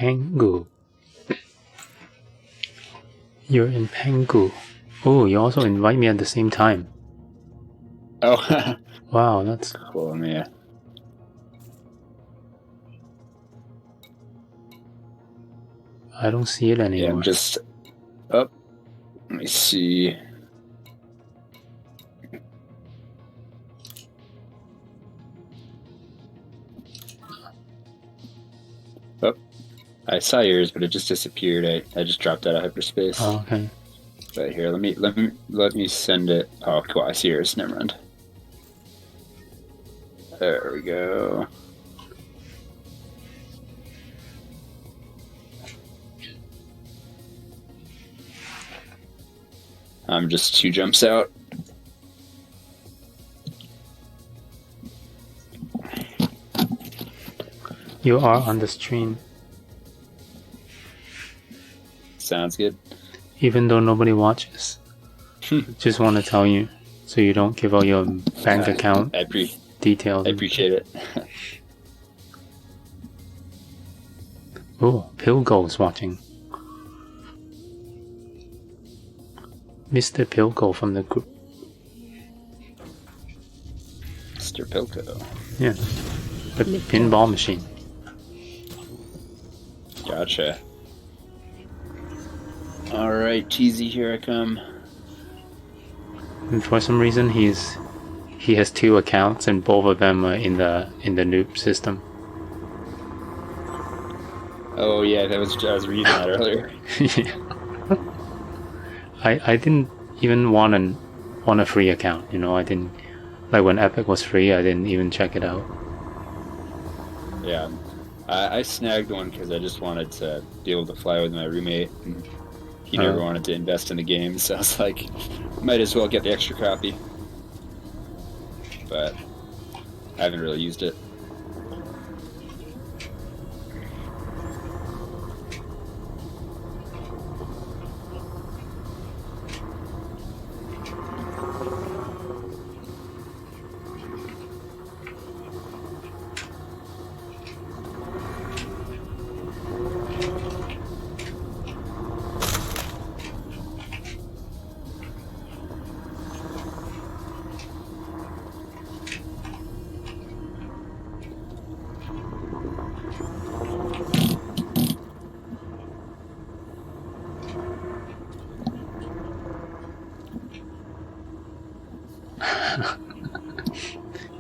Pangu. You're in Pangu. Oh, you also invite me at the same time. Oh. Wow, that's cool, man. I don't see it anymore. Yeah, I'm just up. Let me see. Oh, I saw yours, but it just disappeared. I just dropped out of hyperspace. Oh, okay. But here, let me send it. Oh, cool. I see yours. Never mind. There we go. I'm just 2 jumps out. You are on the stream. Sounds good. Even though nobody watches. Just want to tell you so you don't give out your bank account details. I appreciate it. Oh, Pilgo is watching. Mr. Pilgo from the group. Mr. Pilko. Yeah. The pinball machine. Gotcha. Alright, cheesy, here I come. And for some reason he has 2 accounts and both of them are in the noob system. Oh yeah, I was reading that earlier. Yeah. I didn't even want a free account, you know. I didn't, like when Epic was free, I didn't even check it out. Yeah, I snagged one because I just wanted to be able to fly with my roommate, and he never wanted to invest in the game, so I was like, might as well get the extra copy. But I haven't really used it.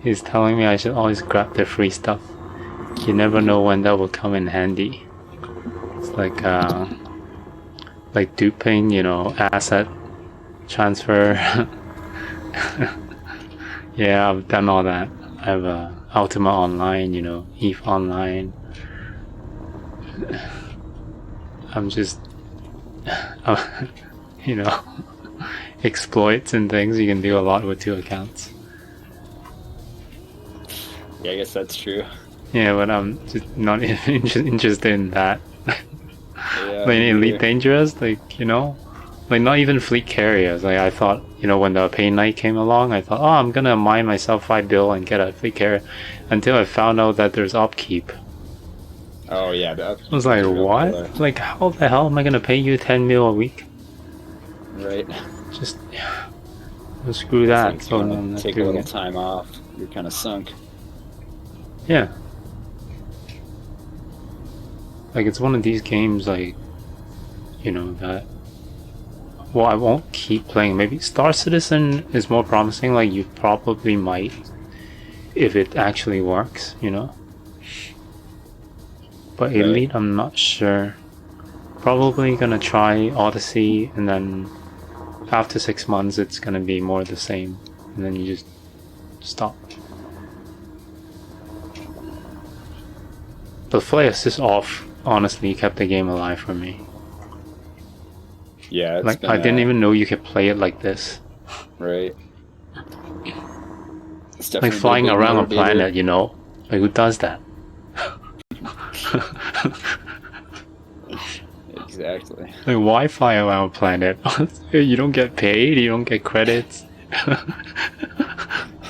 He's telling me I should always grab the free stuff. You never know when that will come in handy. It's like duping, you know, asset transfer. Yeah, I've done all that. I have Ultima Online, you know, EVE Online. I'm just, you know, exploits and things. You can do a lot with 2 accounts. Yeah, I guess that's true. Yeah, but I'm just not interested in that. Yeah, Like Elite Dangerous, like, you know, like not even fleet carriers. Like I thought, you know, when the Pain Knight came along, I thought, oh, I'm gonna mine myself 5 bill and get a fleet carrier, until I found out that there's upkeep. Oh yeah, I was like, what? Like, how the hell am I gonna pay you 10 mil a week? Right. Just, well, screw that. So I'm take a little time off. You're kind of sunk. Yeah. Like, it's one of these games, like, you know, that, well, I won't keep playing. Maybe Star Citizen is more promising. Like, you probably might, if it actually works, you know. But Elite, I'm not sure. Probably gonna try Odyssey, and then after 6 months, it's gonna be more the same, and then you just stop. The Flare Assist off honestly kept the game alive for me. Yeah, it's like I didn't even know you could play it like this. Right. It's like flying around a planet, you know? Like, who does that? Exactly. Like, why fly around a planet? You don't get paid, you don't get credits.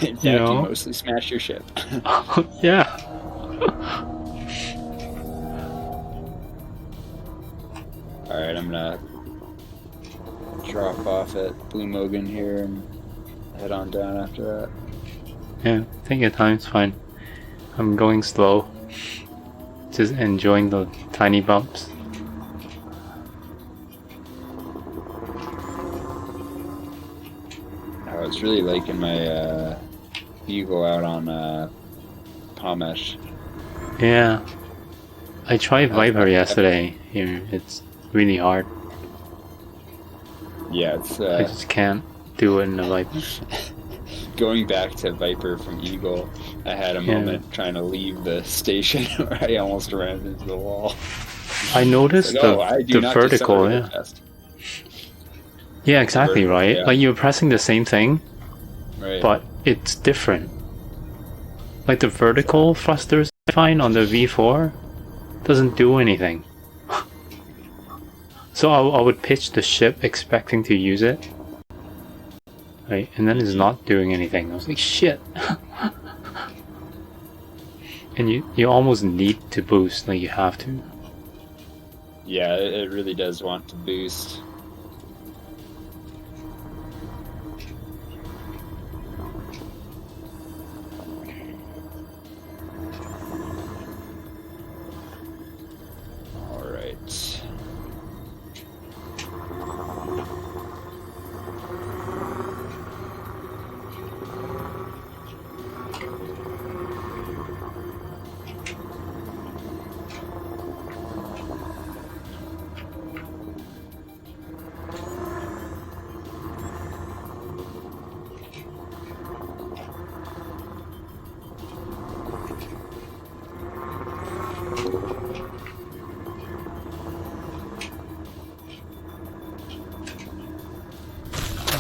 In fact, you mostly smash your ship. Yeah. I'm gonna drop off at Blue Mogan here and head on down after that. Yeah, take your time, it's fine. I'm going slow. Just enjoying the tiny bumps. I was really liking my Eagle out on Pomesh. Yeah. I tried Viper yesterday here. It's really hard. Yeah, it's I just can't do it in a Viper. Going back to Viper from Eagle, I had a moment trying to leave the station where I almost ran into the wall. I noticed the vertical, yeah. Yeah, exactly, right? Yeah. Like you're pressing the same thing, Right. but it's different. Like the vertical thrusters I find on the V4 doesn't do anything. So I would pitch the ship expecting to use it. Right, and then it's not doing anything. I was like, shit. And you almost need to boost, like you have to. Yeah, it really does want to boost. All right.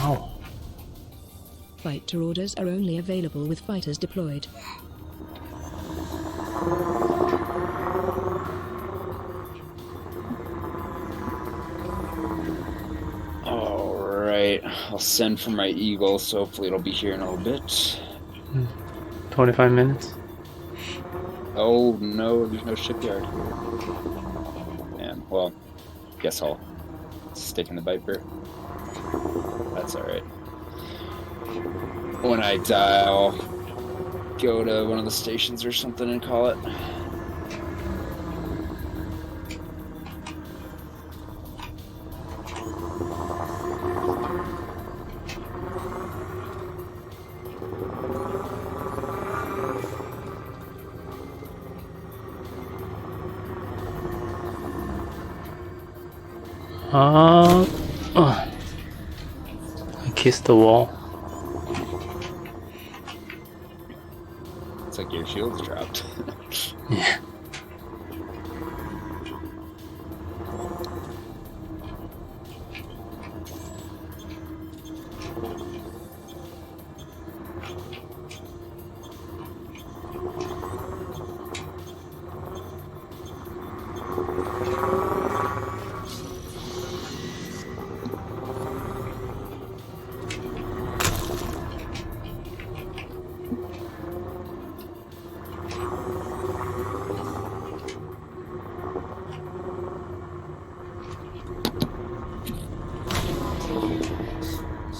Oh. Fighter orders are only available with fighters deployed. Alright, I'll send for my Eagle, so hopefully it'll be here in a little bit. 25 minutes? Oh no, there's no shipyard here. Man, well, guess I'll stick in the Viper. That's alright. When I die, I'll go to one of the stations or something and call it. I kissed the wall. It's like your shield's dropped. Yeah.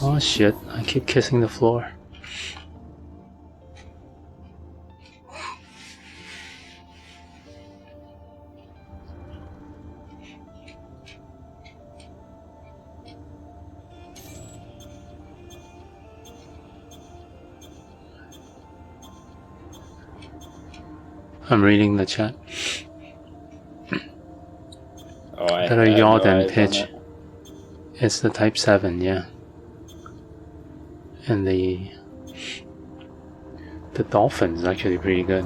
Oh shit, I keep kissing the floor. I'm reading the chat. Oh, I Better yaw than eyes on pitch. it. It's the Type 7, yeah. And the Dolphin is actually pretty good.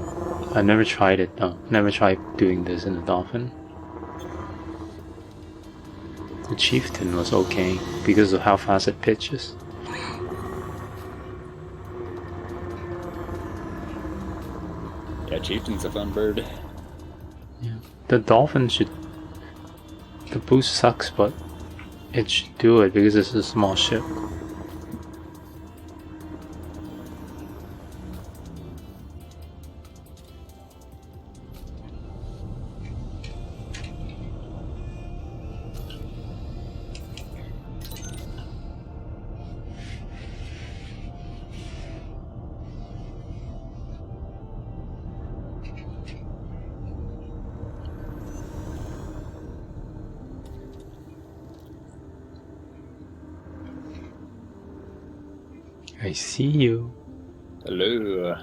I've never tried it though. Never tried doing this in the Dolphin. The Chieftain was okay because of how fast it pitches. Yeah, Chieftain's a fun bird. Yeah. The Dolphin should... The boost sucks, but it should do it because it's a small ship. I see you. Hello.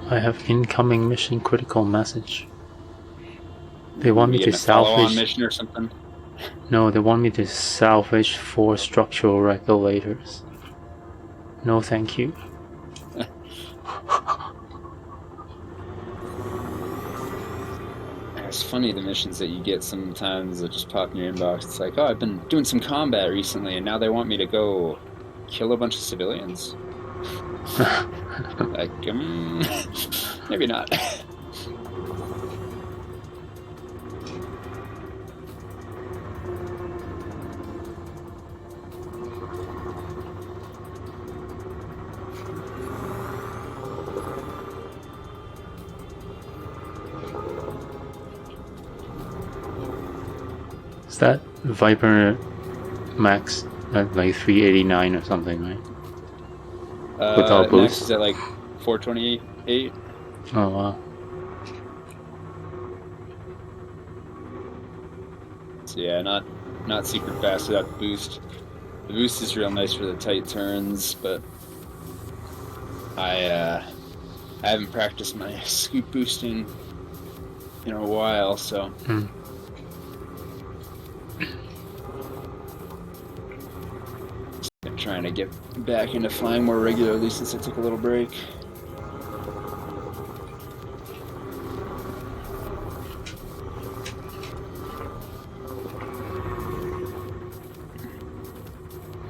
I have incoming mission critical message. They want me to follow-on salvage. mission or something. No, they want me to salvage 4 structural regulators. No, thank you. It's funny the missions that you get sometimes that just pop in your inbox. It's like, oh, I've been doing some combat recently, and now they want me to go kill a bunch of civilians. Like, maybe not. Is that Viper Max at like 389 or something, right? Without boost? Max is at like 428. Oh wow. So yeah, not super fast without the boost. The boost is real nice for the tight turns, but I haven't practiced my scoop boosting in a while, so. I'm trying to get back into flying more regularly since I took a little break.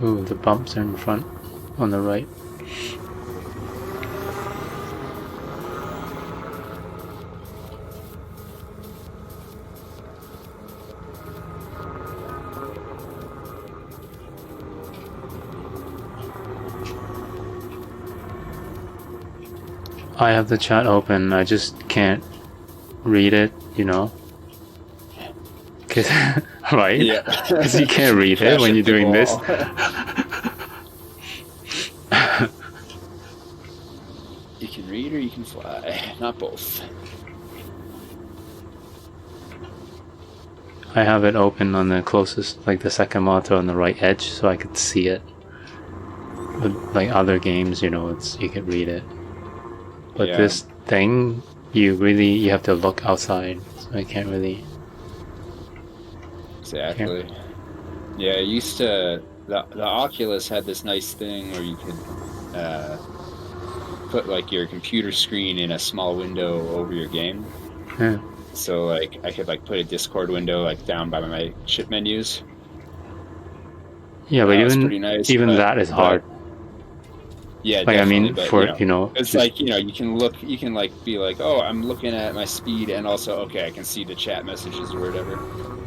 Ooh, the bumps are in front on the right. I have the chat open, I just can't read it, you know? Cause, right? Yeah. Because you can't read it when you're doing this. You can read or you can fly, not both. I have it open on the closest, like the second monitor on the right edge, so I could see it. With, like other games, you know, you can read it. But Yeah. this thing, you have to look outside, so I can't really. Exactly. Yeah, I used to. The Oculus had this nice thing where you could put like your computer screen in a small window over your game. Yeah. So like I could like put a Discord window like down by my ship menus. Yeah, but That was pretty nice, even but- that is hard. Yeah, Like I mean, definitely, but, for you know, it's just- like you can look, you can like be like, oh, I'm looking at my speed, and also okay, I can see the chat messages or whatever.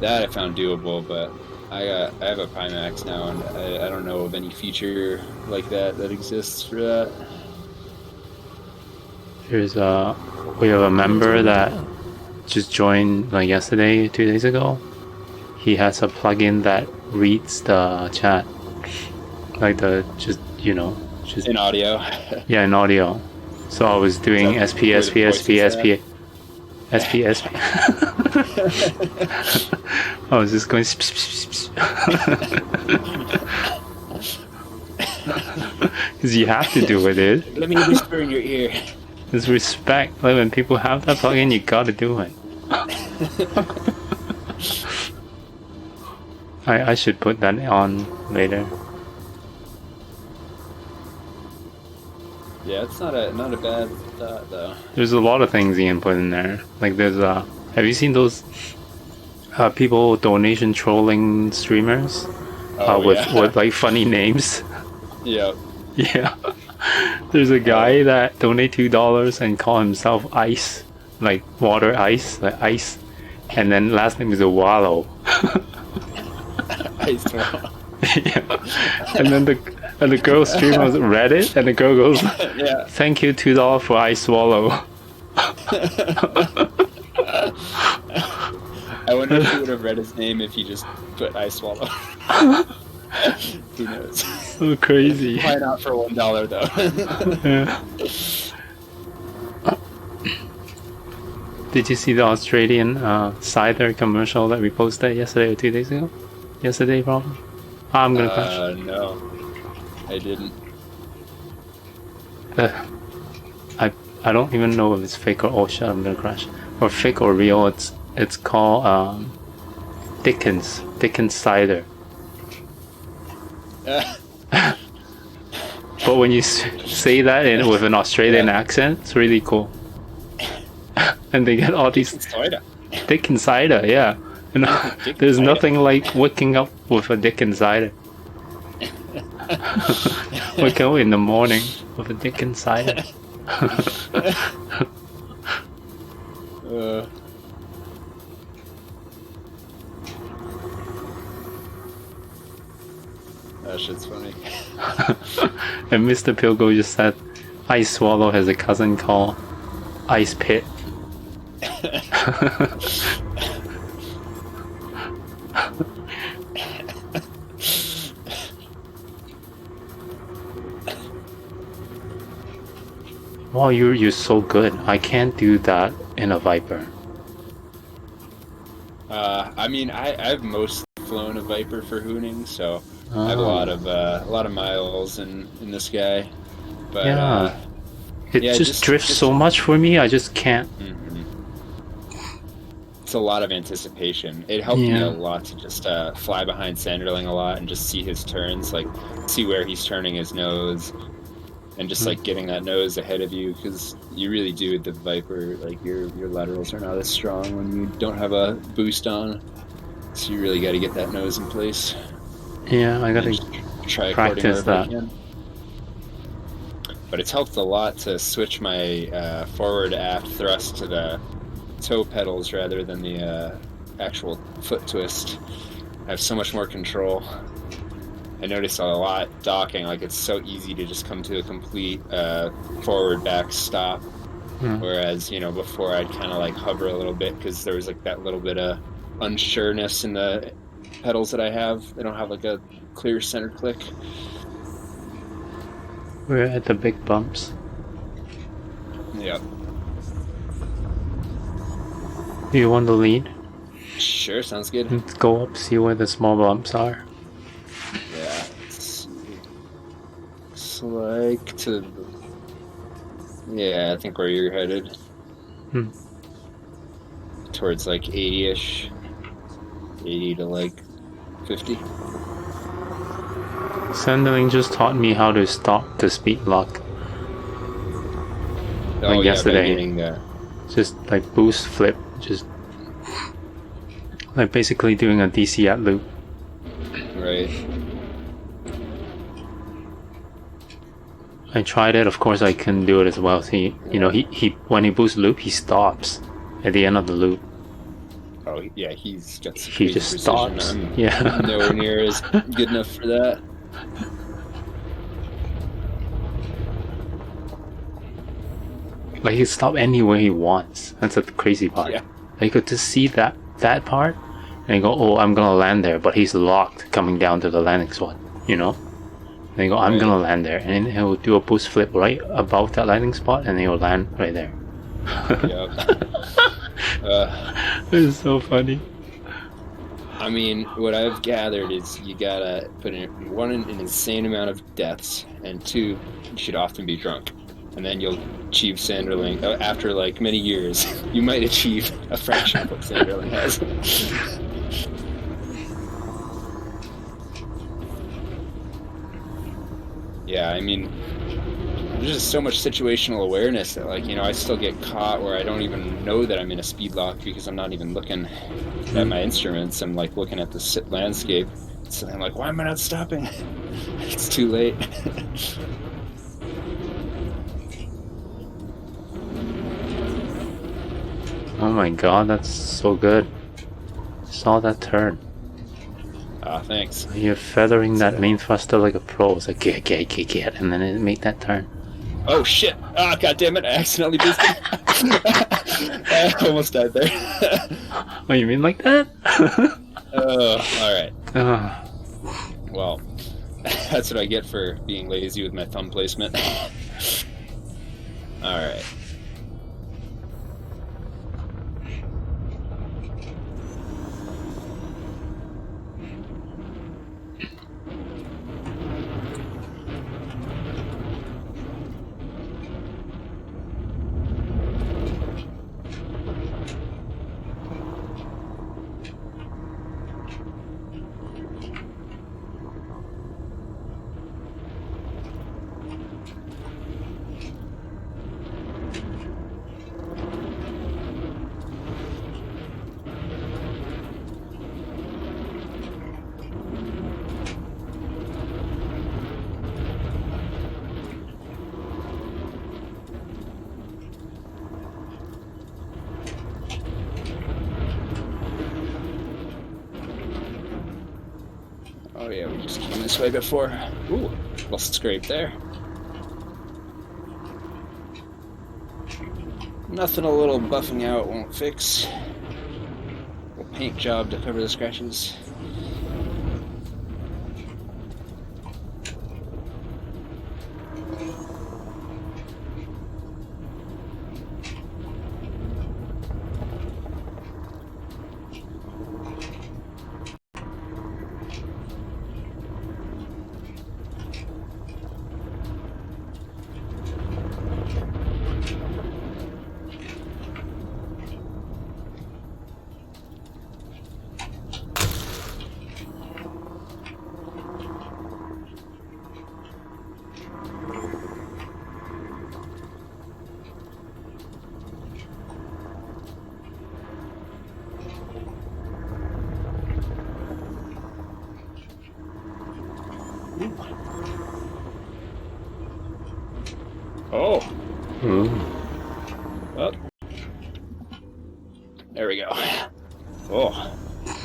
That I found doable, but I have a Pimax now, and I don't know of any feature like that exists for that. there's we have a member that just joined like yesterday, 2 days ago. He has a plugin that reads the chat, like just In audio. yeah, in audio. So I was doing Is that SP, where SP, the SP, voice is SP, SP, SP. I was just going because you have to do with it. Let me whisper in your ear. There's respect. Like when people have that plugin, you gotta do it. I should put that on later. Yeah, it's not a bad thought though. There's a lot of things you can put in there. Like there's have you seen those people donation trolling streamers with like funny names? Yeah. Yeah. There's a guy that donate $2 and call himself Ice, like water ice, like ice, and then last name is a Wallow. Yeah. And then the girl streamer was Reddit, and the girl goes, Yeah. "Thank you $2 for I swallow." I wonder if he would have read his name if he just put I swallow. Who knows? So crazy. Why not for $1 though? Yeah. Did you see the Australian cider commercial that we posted yesterday or 2 days ago? Yesterday, probably. I'm gonna crash. No, I didn't. I don't even know if it's fake or oh shit, I'm gonna crash. Or fake or real. It's called Dickens cider. But when you say that with an Australian accent, it's really cool. And they get all these Dickens cider, yeah. And there's nothing like waking up with a Dickens cider. Wake up in the morning with a Dickens cider. That shit's funny. And Mr. Pilgo just said, Ice Swallow has a cousin called Ice Pit. Wow, you're so good. I can't do that in a Viper. I mean, I've mostly flown a Viper for hooning, so I have a lot of miles in this guy. But yeah, it just drifts so much for me. I just can't. Mm-hmm. It's a lot of anticipation. It helped me a lot to just fly behind Sanderling a lot and just see his turns, like see where he's turning his nose, and just like getting that nose ahead of you, because you really do with the Viper, like your laterals are not as strong when you don't have a boost on, so you really got to get that nose in place. Yeah, I gotta try practice that. But it's helped a lot to switch my forward aft thrust to the toe pedals rather than the actual foot twist. I have so much more control. I noticed a lot docking, like it's so easy to just come to a complete forward back stop. Whereas, you know, before I'd kind of like hover a little bit because there was like that little bit of unsureness in the pedals that I have. They don't have like a clear center click. We're at the big bumps. Yep. Do you want the lead? Sure, sounds good. Let's go up, see where the small bumps are. Yeah, let's see. It's like to... Yeah, I think where you're headed. Towards like 80-ish. 80 to like 50. Sanderling just taught me how to stop the speed lock. Like yesterday. Just like boost flip. Just like basically doing a DC at loop. Right. I tried it, of course I couldn't do it as well. He when he boosts loop, he stops at the end of the loop. Oh yeah, he's got some he just precision. stops. I'm nowhere near as good enough for that. Like he can stop anywhere he wants. That's the crazy part. Yeah. Like you could just see that part and you go, oh, I'm gonna land there, but he's locked coming down to the landing spot, you know? And you go, I'm gonna land there, and then he'll do a boost flip right above that landing spot and he'll land right there. It's so funny. I mean, what I've gathered is you gotta put in one, an insane amount of deaths, and two, you should often be drunk. And then you'll achieve Sanderling. After like many years, you might achieve a fraction of what Sanderling has. Yeah, I mean, there's just so much situational awareness that, like, you know, I still get caught where I don't even know that I'm in a speed lock because I'm not even looking at my instruments. I'm like looking at the landscape. So I'm like, why am I not stopping? It's too late. Oh my god, that's so good. Saw that turn. Ah, thanks. You're feathering that main thruster like a pro. It's like get, and then it make that turn. Oh shit! Ah, god damn it! I accidentally boosted. I almost died there. Oh, you mean like that? All right. Well, that's what I get for being lazy with my thumb placement. All right. Oh yeah, we just came this way before. Ooh, little scrape there. Nothing a little buffing out won't fix. A paint job to cover the scratches. Oh. Ooh. Oh. There we go. Oh,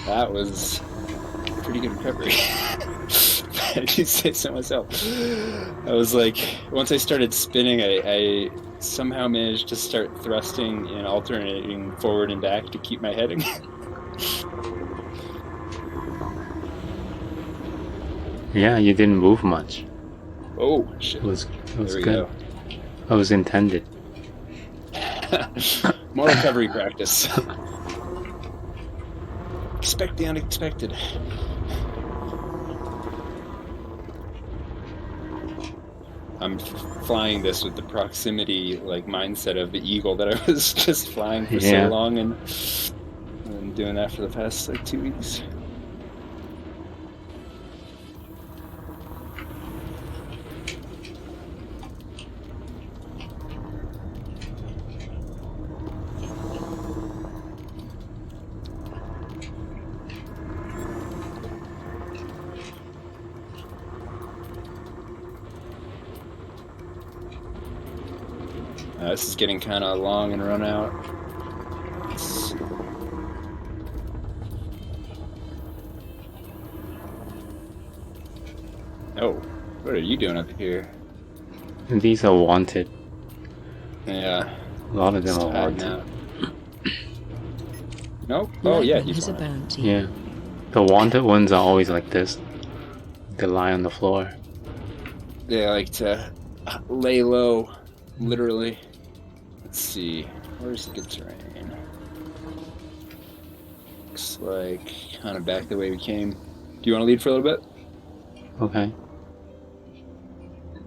that was pretty good recovery. I do say so myself. I was like, once I started spinning, I somehow managed to start thrusting and alternating forward and back to keep my heading. Yeah, you didn't move much. Oh, shit. It was There we good. That was intended. go. More recovery practice. Expect the unexpected. I'm flying this with the proximity mindset of the eagle that I was just flying for so long and doing that for the past 2 weeks. This is getting kind of long and run out. Oh, what are you doing up here? And these are wanted. Yeah. A lot of them are wanted. Nope. Oh yeah, he's a bounty. Yeah. The wanted ones are always like this. They lie on the floor. They like to lay low, literally. Let's see. Where's the good terrain? Looks like kind of back the way we came. Do you want to lead for a little bit? Okay.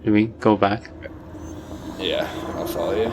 Do we go back? Yeah, I'll follow you.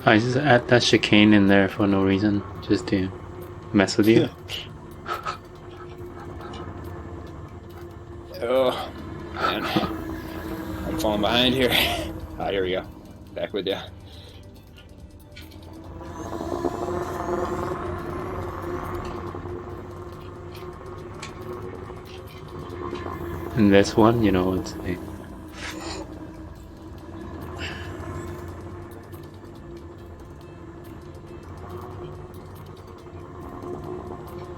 I just add that chicane in there for no reason, just to mess with you. Oh, man. I'm falling behind here. Ah, here we go. Back with you. And this one, you know, it's like...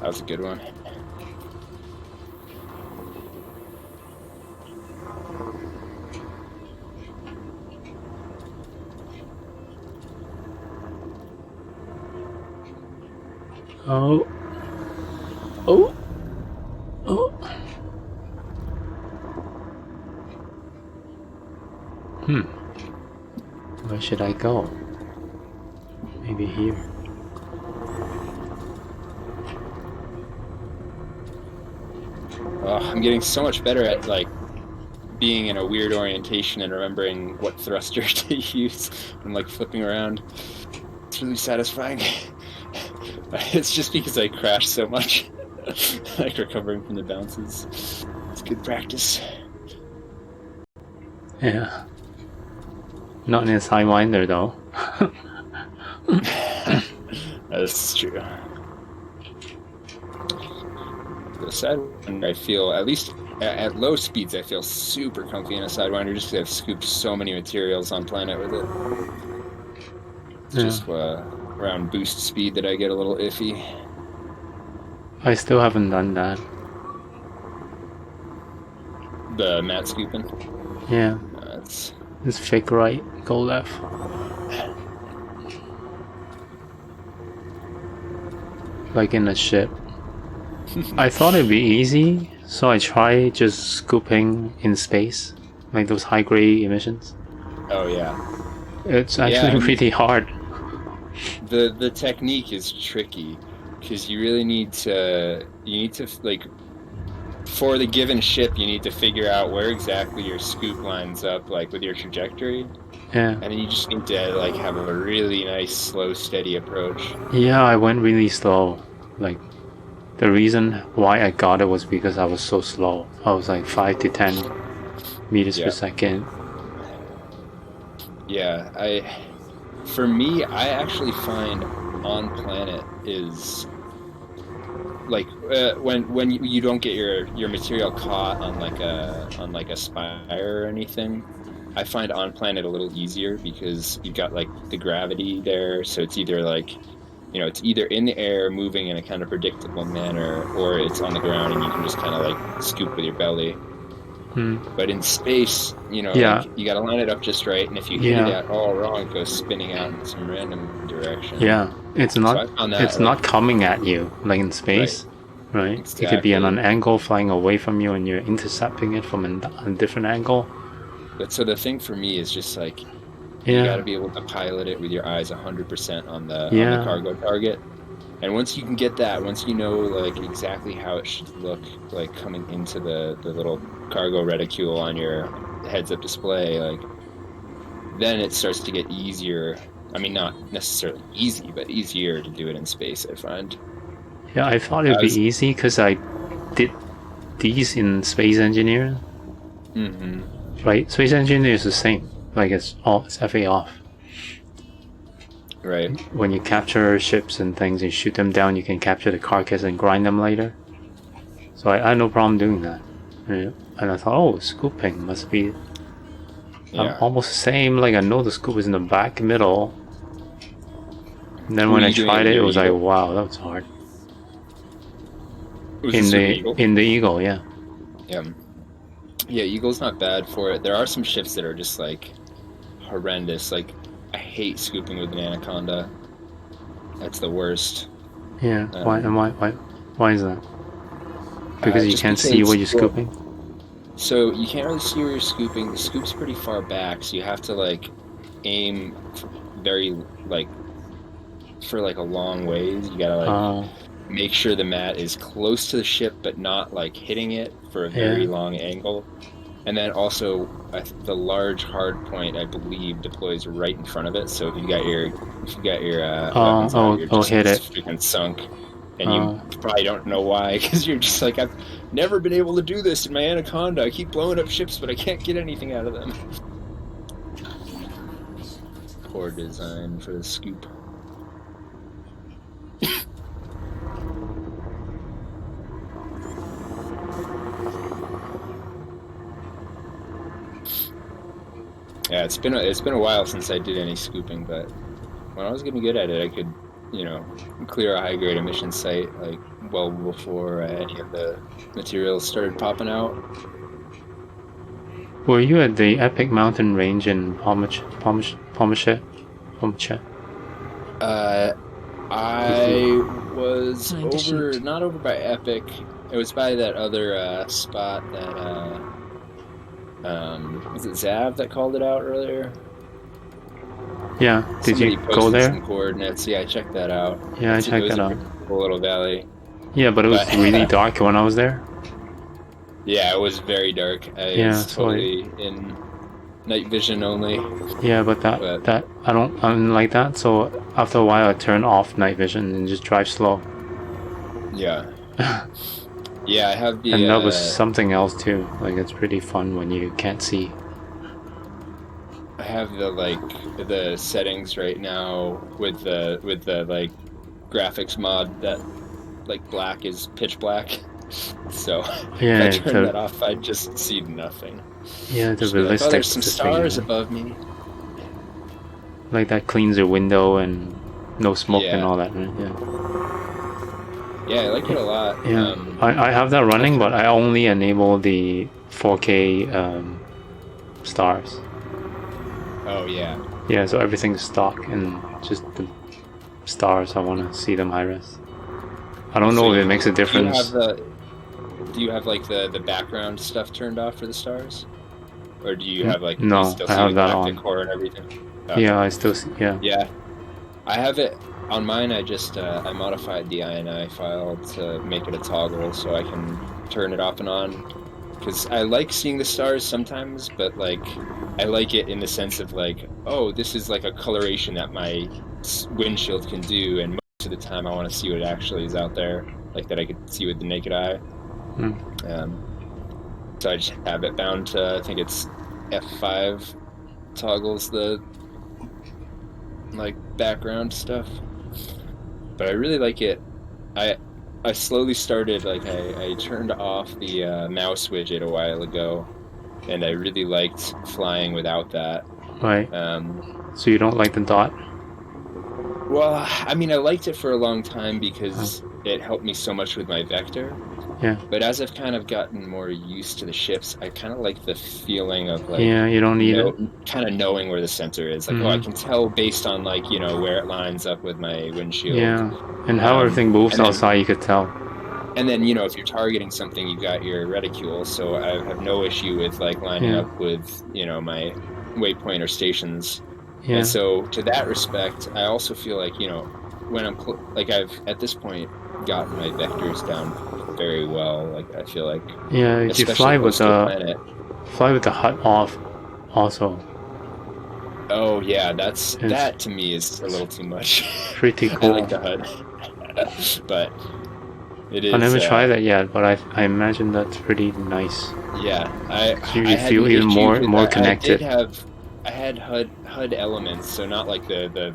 That was a good one. Oh. Oh. Oh. Where should I go? Maybe here. Oh, I'm getting so much better at like being in a weird orientation and remembering what thruster to use. I'm like flipping around. It's really satisfying. It's just because I crashed so much. Like recovering from the bounces. It's good practice. Yeah. Not in a Sidewinder though. That's true. The Sidewinder, I feel, at least at low speeds, I feel super comfy in a Sidewinder just because I've scooped so many materials on planet with it. It's just around boost speed that I get a little iffy. I still haven't done that. The mat scooping? Yeah. That's... It's fake right, go left. Like in a ship. I thought it'd be easy, so I tried just scooping in space, like those high-grade emissions. Oh yeah. It's actually really hard. The technique is tricky because you really need to like, for the given ship, you need to figure out where exactly your scoop lines up, like with your trajectory. Yeah. And then you just need to like have a really nice, slow, steady approach. Yeah, I went really slow. Like, the reason why I got it was because I was so slow. I was like 5 to 10 meters per second. Yeah, for me, I actually find on planet is like when you don't get your material caught on like a spire or anything. I find on planet a little easier because you've got like the gravity there, so it's either like, you know, it's either in the air moving in a kind of predictable manner, or it's on the ground and you can just kind of like scoop with your belly. But in space, you know, like, you gotta line it up just right, and if you hit it at all wrong, it goes spinning out in some random direction. Yeah, it's not So not coming at you like in space, right? Exactly. It could be on an angle flying away from you, and you're intercepting it from a different angle. But so the thing for me is just like, you gotta be able to pilot it with your eyes 100% on the cargo target. And once you can get that, once you know like exactly how it should look like coming into the little cargo reticule on your heads-up display, like, then it starts to get easier. I mean, not necessarily easy, but easier to do it in space, I find. Yeah, I thought it'd be easy because I did these in Space Engineer. Right, Space Engineer is the same. Like it's FA off. Right. When you capture ships and things and shoot them down, you can capture the carcass and grind them later. So I had no problem doing that. Yeah. And I thought, oh, scooping must be almost the same. Like I know the scoop is in the back middle. And then when I tried it, it was like, wow, that was hard. In the Eagle, yeah. Yeah. Yeah, Eagle's not bad for it. There are some ships that are just like horrendous. Like, I hate scooping with an Anaconda. That's the worst. Yeah. Why is that? Because you can't see where you're scooping? So you can't really see where you're scooping. The scoop's pretty far back, so you have to like aim very like for like a long ways. You gotta like make sure the mat is close to the ship but not like hitting it for a very long angle. And then also the large hard point, I believe, deploys right in front of it. So if you got your weapons out, you're just freaking sunk. And you probably don't know why, because you're just like, I've never been able to do this in my Anaconda. I keep blowing up ships, but I can't get anything out of them. Poor design for the scoop. Yeah, it's been a while since I did any scooping, but when I was getting good at it, I could, you know, clear a high-grade emission site like well before any of the materials started popping out. Were you at the Epic Mountain Range in Pomachet? I was not over by Epic. It was by that other spot that was it Zav that called it out earlier? Yeah. Did Somebody you go posted there? some coordinates. Yeah, I checked that out. Yeah, I It checked was that a out. pretty cool little valley. Yeah, but it was But- really dark when I was there. Yeah, it was very dark. I Yeah, was so totally in night vision only. Yeah, but But- that I don't like that. So after a while, I turn off night vision and just drive slow. Yeah. Yeah, I have the. And that was something else too. Like it's pretty fun when you can't see. I have the settings right now with the like graphics mod that like black is pitch black. So Yeah, if I turn that off, I just see nothing. Yeah, the Just be like, realistic. oh, there's some stars thing, above me. like that cleans your window and no smoke and Yeah. all that. Right? Yeah. Yeah, I like it a lot. Yeah, I have that running, but I only enable the 4K stars. Oh yeah. Yeah, so everything's stock and just the stars. I want to see them high res. I don't know So if it makes a difference. Do you have like the background stuff turned off for the stars, or do you have like No, you still I see have the that galactic on. core and everything? Yeah, I still see. Yeah. Yeah, I have it on mine. I just I modified the INI file to make it a toggle so I can turn it off and on. Because I like seeing the stars sometimes, but like I like it in the sense of like, oh, this is like a coloration that my windshield can do, and most of the time I want to see what actually is out there, like that I could see with the naked eye. So I just have it bound to, I think it's F5 toggles the like background stuff. But I really like it. I slowly started, like I turned off the mouse widget a while ago, and I really liked flying without that. Right. So you don't like the dot? Well, I mean, I liked it for a long time because it helped me so much with my vector. Yeah. But as I've kind of gotten more used to the ships, I kind of like the feeling of like Yeah, you don't need it. kind of knowing where the sensor is. Like, oh, I can tell based on like where it lines up with my windshield. Yeah, and how everything moves and then- outside, you could tell. And then if you're targeting something, you've got your reticule, so I have no issue with like lining Yeah. up with my waypoint or stations. Yeah. And so to that respect, I also feel like when I'm like I've at this point gotten my vectors down very well. Like I feel like Yeah, if you especially fly with close to the HUD off, also oh yeah, that It's- to me is a little too much. pretty I cool. like the HUD, but it is. I never tried that yet, but I imagine that's pretty nice. Yeah, You I had feel an even issue more with that. connected. I had HUD elements, so not like the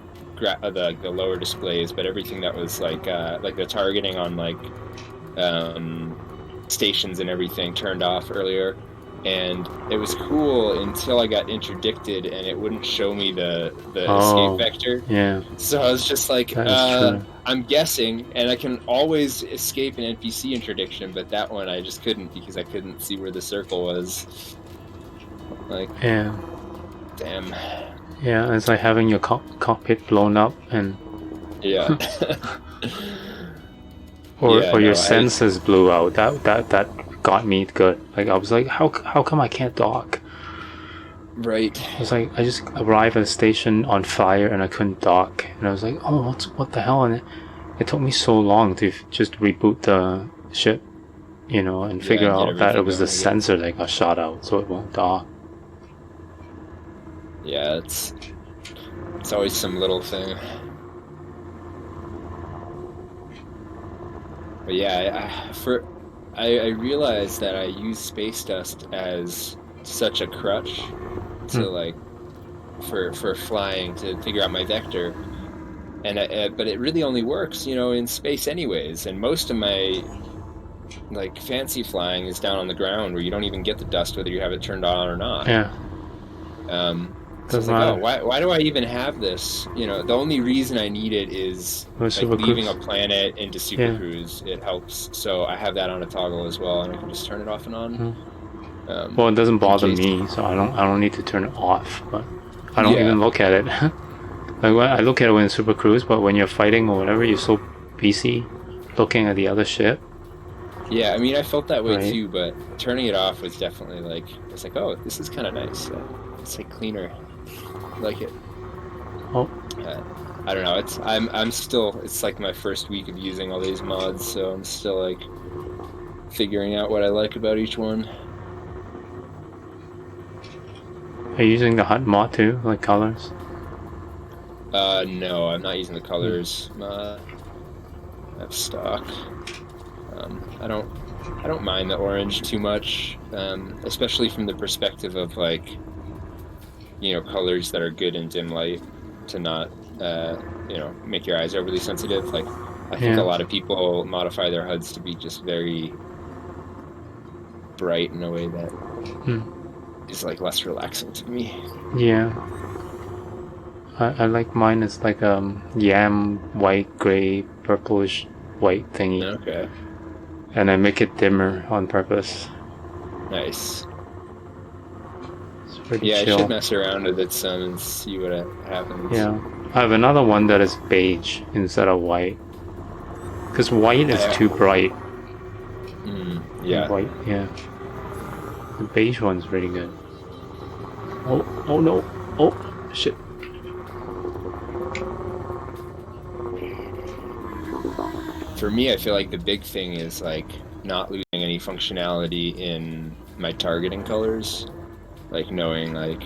lower displays, but everything that was like the targeting on like stations and everything turned off earlier, and it was cool until I got interdicted and it wouldn't show me the Oh. escape vector. Yeah, So I was just like, that is true. I'm guessing, and I can always escape an NPC interdiction, but that one I just couldn't because I couldn't see where the circle was. Like, Yeah, damn. yeah. It's like having your cockpit blown up, and Yeah. or Yeah, your no, sensors blew out. That got me good. Like I was like, how come I can't dock? Right. I was like, I just arrived at a station on fire and I couldn't dock, and I was like, oh, what the hell? And it took me so long to just reboot the ship, and figure get out that it everything was the going again. sensor that got shot out, so it won't dock. Yeah, it's always some little thing. But yeah, I realized that I use space dust as such a crutch to like for flying to figure out my vector, and but it really only works in space anyways, and most of my like fancy flying is down on the ground where you don't even get the dust whether you have it turned on or not. Yeah, So it's doesn't like, matter. why do I even have this? The only reason I need it is Or like Super leaving Cruise. a planet into Super Cruise. It helps, so I have that on a toggle as well, and I can just turn it off and on. Well, it doesn't bother in case- me, so I don't need to turn it off. But I don't Yeah. even look at it. Like I look at it when it's Super Cruise, but when you're fighting or whatever, you're so busy looking at the other ship. Yeah, I mean, I felt that way right? too, but turning it off was definitely like, it's like, oh, this is kind of nice. It's like cleaner. I like it. Oh, Uh, I don't know. I'm still. It's like my first week of using all these mods, so I'm still like figuring out what I like about each one. are you using the HUD mod too, like colors? No, I'm not using the Hmm. colors. I have stock. I don't. I don't mind the orange too much, especially from the perspective of like, colors that are good in dim light to not, make your eyes overly sensitive. Like, I think a Yeah. lot of people modify their HUDs to be just very bright in a way that Hmm. is like less relaxing to me. Yeah. I like mine. It's like yam white, gray, purplish white thingy, Okay, and I make it dimmer on purpose. nice. It's pretty Yeah, I should chill. mess around with it some and see what happens. Yeah. I have another one that is beige instead of white, because white is I, too bright. yeah. White, yeah. The beige one's really good. Oh no. Oh, shit. For me, I feel like the big thing is like not losing any functionality in my targeting colors, like knowing like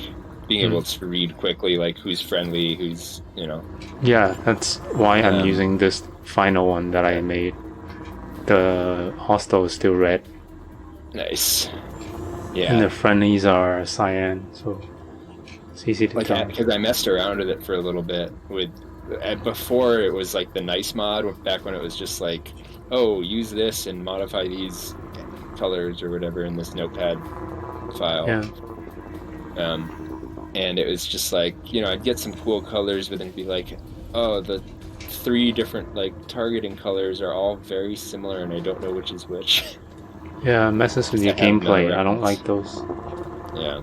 being able to read quickly like who's friendly, who's Yeah, that's why I'm um using this final one that I yeah, made. The hostel is still red, nice. and the Yeah, friendlies are cyan, so it's easy to like tell. because I messed around with it for a little bit with before it was like the nice mod back when it was just like, oh, use this and modify these colors or whatever in this notepad file. Yeah, And it was just like, I'd get some cool colors, but then be like, oh, the three different like targeting colors are all very similar, and I don't know which is which yeah, messes with because your I have no gameplay. I don't reference. like those. Yeah.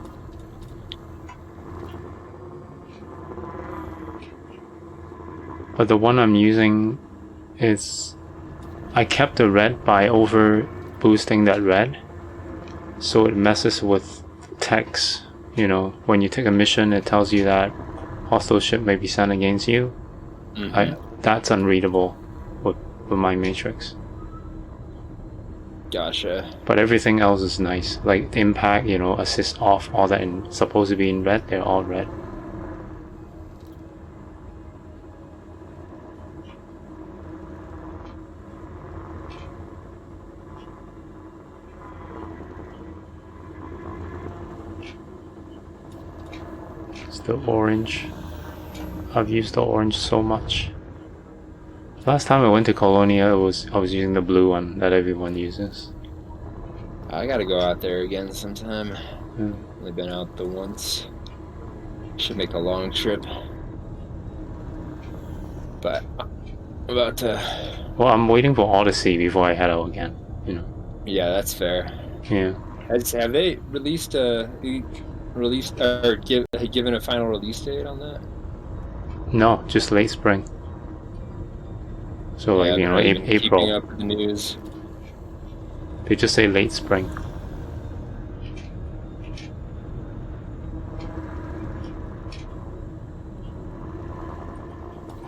But the one I'm using is, I kept the red by over boosting that red, so it messes with text. When you take a mission, it tells you that hostile ship may be sent against you. Mm-hmm. That's unreadable with my matrix. Gotcha. But everything else is nice, like impact, assist off, all that supposed to be in red, they're all red. It's the orange. I've used the orange so much. Last time I went to Colonia, I was using the blue one that everyone uses. I gotta go out there again sometime. Yeah. Only been out the once. Should make a long trip. But I'm about to. Well, I'm waiting for Odyssey before I head out again. Yeah, that's fair. Yeah. Have they released or given a final release date on that? No, just late spring. So Yeah, they're not even keeping April. up with the news. They just say late spring.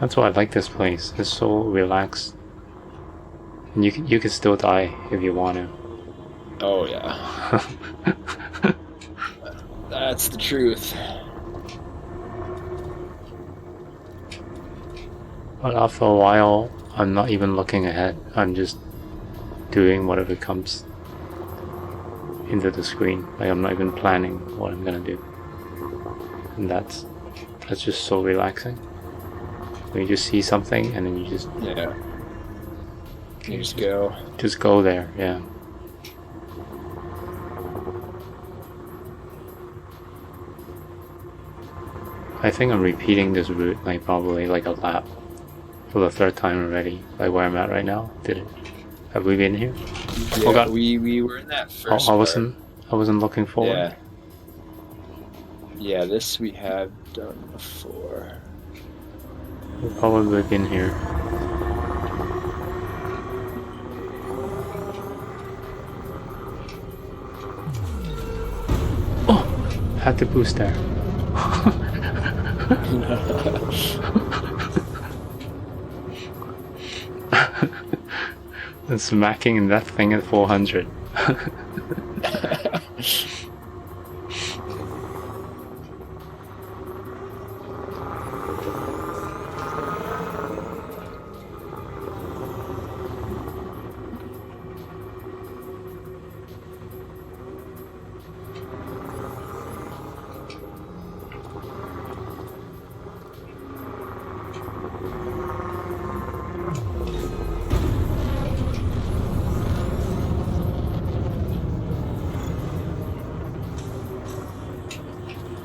That's why I like this place. It's so relaxed, and you can still die if you want to. Oh yeah, that's the truth. But after a while, I'm not even looking ahead. I'm just doing whatever comes into the screen. Like, I'm not even planning what I'm gonna do, and that's just so relaxing. When you just see something and then you just just go there. Yeah. I think I'm repeating this route like probably like a lap for the third time already. Like where I'm at right now. Have we been here? Yeah, Oh God. we were in that first I part. wasn't looking forward. Yeah, this we have done before. We've probably been here. had to boost there. And smacking that thing at 400.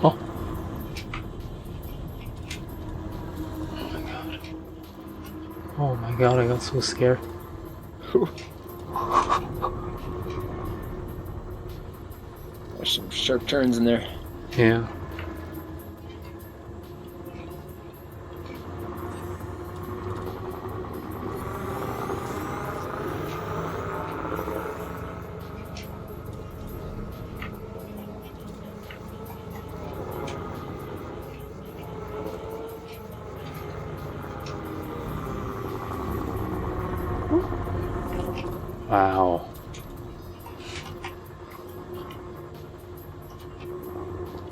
Oh. Oh my god, I got so scared. There's some sharp turns in there. Yeah. Wow.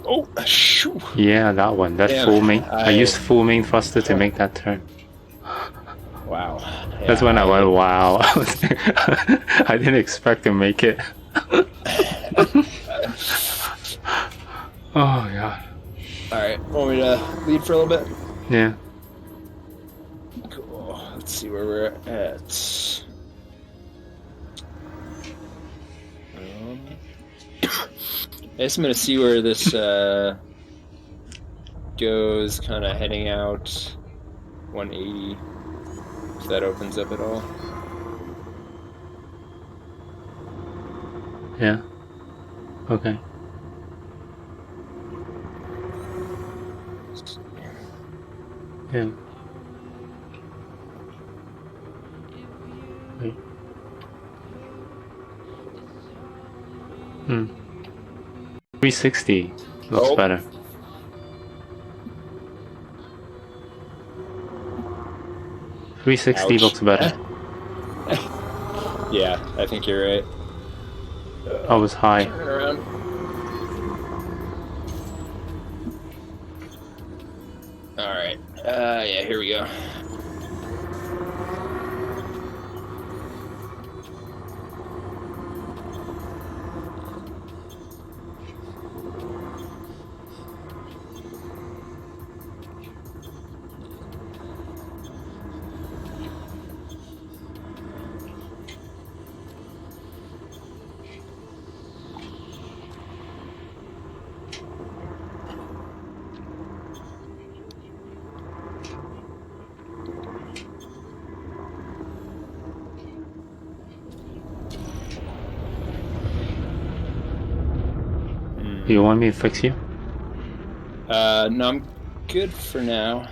Oh, shoo. Yeah, that one. That Damn, full main. I used full main thruster to make that turn. Wow. That's when I went, wow. I didn't expect to make it. Oh, God. Alright, want me to lead for a little bit? Yeah. Cool. Let's see where we're at. I guess I'm gonna see where this goes, kind of heading out 180, if that opens up at all. Yeah. Okay. Yeah. Wait. 360 looks better. Ouch. Looks better. Yeah, I think you're right. I was high. Turn around. Alright. Yeah, here we go. Do you want me to fix you? No, I'm good for now.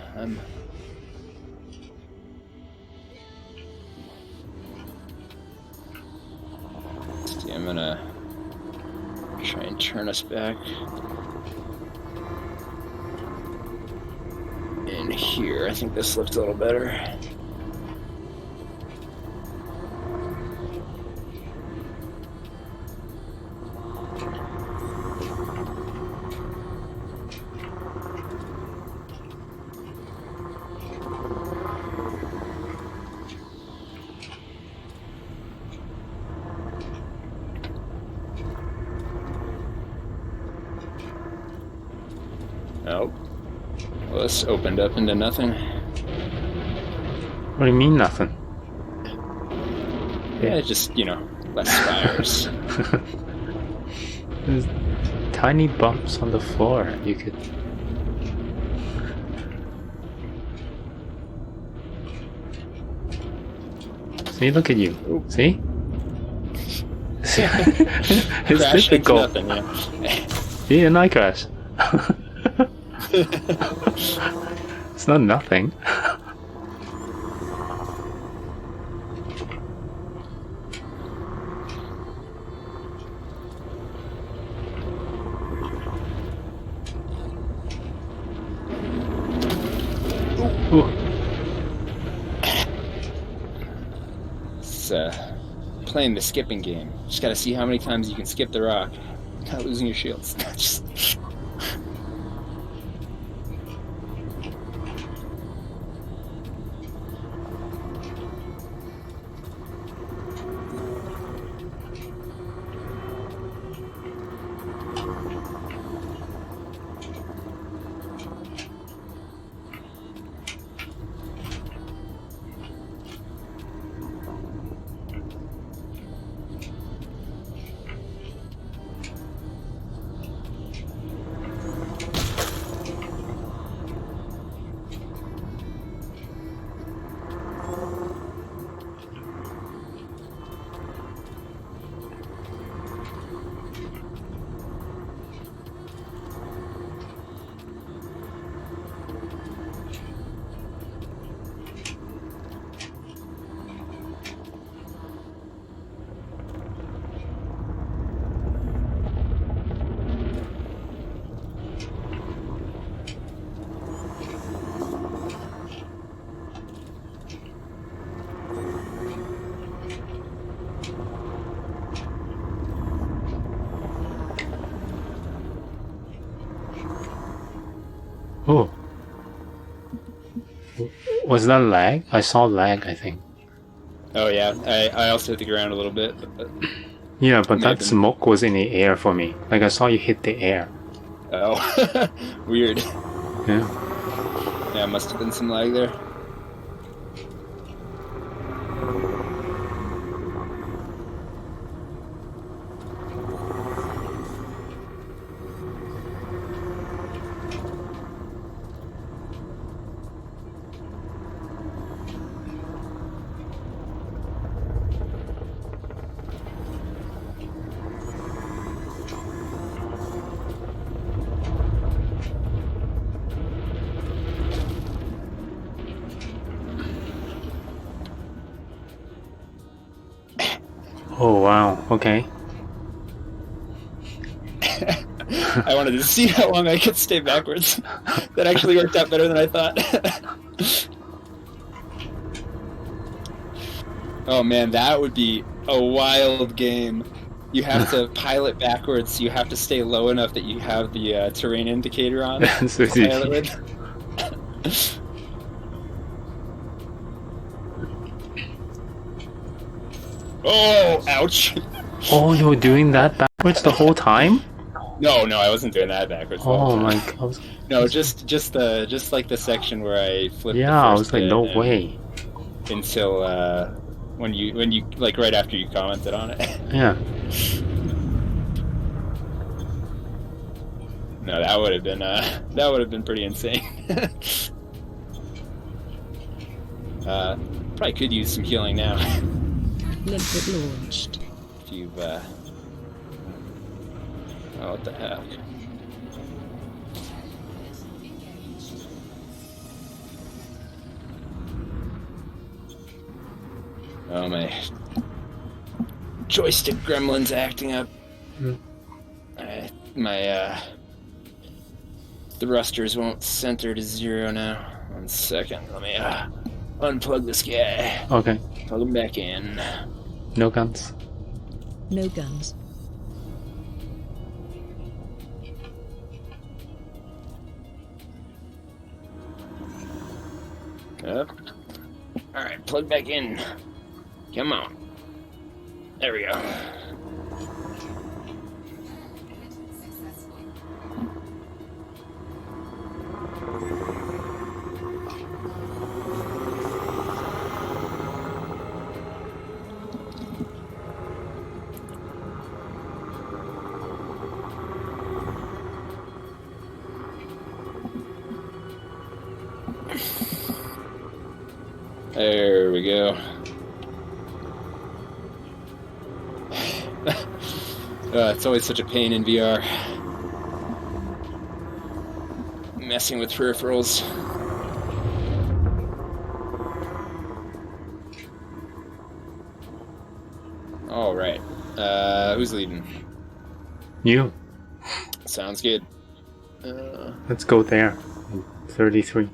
See, I'm gonna try and turn us back in here. I think this looks a little better. Nope. Well, this opened up into nothing. What do you mean nothing? Yeah, just, less spires. There's tiny bumps on the floor. You could... See, look at you. Ooh. See? It's Crash into difficult. nothing, yeah. See, and I crash. It's not nothing. It's playing the skipping game. Just gotta see how many times you can skip the rock without losing your shields. Just... Oh. Was that lag? I saw lag, I think. Oh yeah, I also hit the ground a little bit. But Yeah, but that smoke was in the air for me. Like, I saw you hit the air. oh, weird. Yeah. Yeah, must have been some lag there. Oh, wow. Okay. I wanted to see how long I could stay backwards. That actually worked out better than I thought. Oh man, that would be a wild game. You have to pilot backwards, you have to stay low enough that you have the terrain indicator on. That's what you Pilot did. with. Oh, ouch. Oh, you were doing that backwards the whole time? No, I wasn't doing that backwards. the whole Oh time. my god. No, just like the section where I flipped. Yeah, the I first was like, bit no and- way. Until when you like right after you commented on it. Yeah. No, that would have been pretty insane. Probably could use some healing now. Limpet launched. If you've oh, what the heck? Oh, my joystick gremlin's acting up. My thrusters won't center to 0 now. 1 second. Let me unplug this guy. Okay. Plug him back in. No guns. No guns. Up. Alright, plug back in. Come on. There we go. There we go. It's always such a pain in VR. Messing with peripherals. All right. Who's leading? You. Sounds good. Let's go there. 33.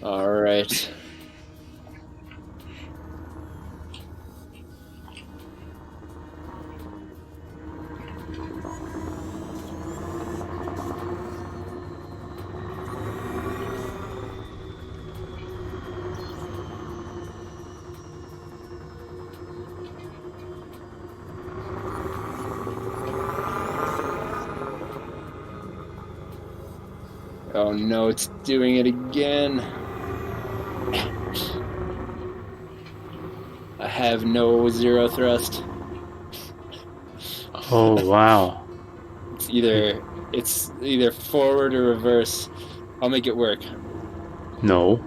All right. Oh no, it's doing it again. I have no zero thrust. Oh wow. It's either forward or reverse. I'll make it work. No.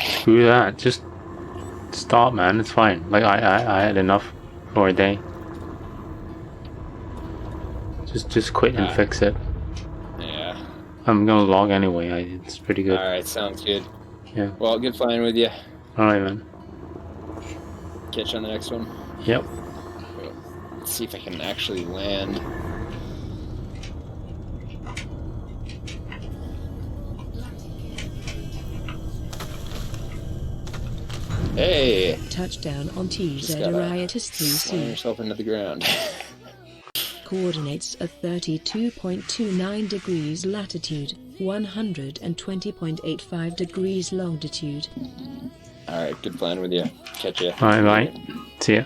Screw that. Just stop, man. It's fine. Like I had enough for a day. Just quit and fix it. Yeah. I'm gonna log anyway. It's pretty good. Alright, sounds good. Yeah. Well, good flying with you. Alright, man. Catch you on the next one. Yep. Let's see if I can actually land. Hey! Touchdown on TZ Just gotta Arietis slam 3C. yourself into the ground. Coordinates are 32.29 degrees latitude, 120.85 degrees longitude. Alright, good flying with you. Catch ya. Alright, bye. See ya.